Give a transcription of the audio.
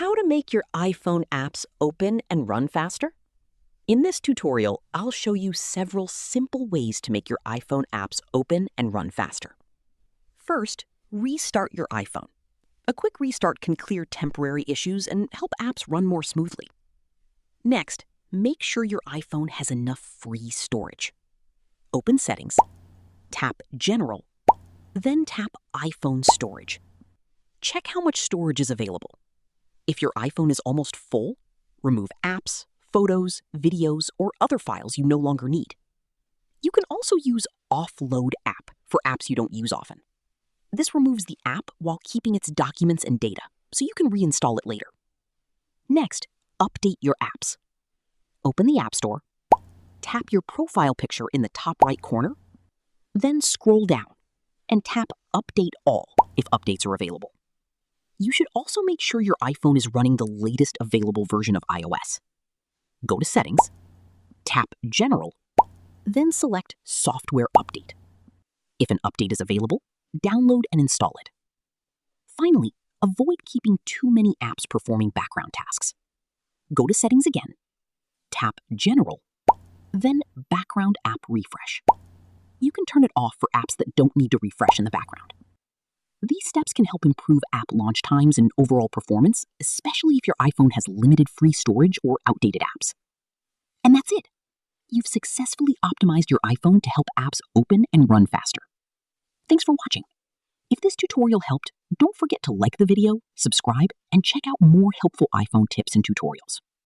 How to make your iPhone apps open and run faster? In this tutorial, I'll show you several simple ways to make your iPhone apps open and run faster. First, restart your iPhone. A quick restart can clear temporary issues and help apps run more smoothly. Next, make sure your iPhone has enough free storage. Open Settings, tap General, then tap iPhone Storage. Check how much storage is available. If your iPhone is almost full, remove apps, photos, videos, or other files you no longer need. You can also use Offload app for apps you don't use often. This removes the app while keeping its documents and data, so you can reinstall it later. Next, update your apps. Open the App Store, tap your profile picture in the top right corner, then scroll down and tap Update All if updates are available. You should also make sure your iPhone is running the latest available version of iOS. Go to Settings, tap General, then select Software Update. If an update is available, download and install it. Finally, avoid keeping too many apps performing background tasks. Go to Settings again, tap General, then Background App Refresh. You can turn it off for apps that don't need to refresh in the background. These steps can help improve app launch times and overall performance, especially if your iPhone has limited free storage or outdated apps. And that's it. You've successfully optimized your iPhone to help apps open and run faster. Thanks for watching. If this tutorial helped, don't forget to like the video, subscribe, and check out more helpful iPhone tips and tutorials.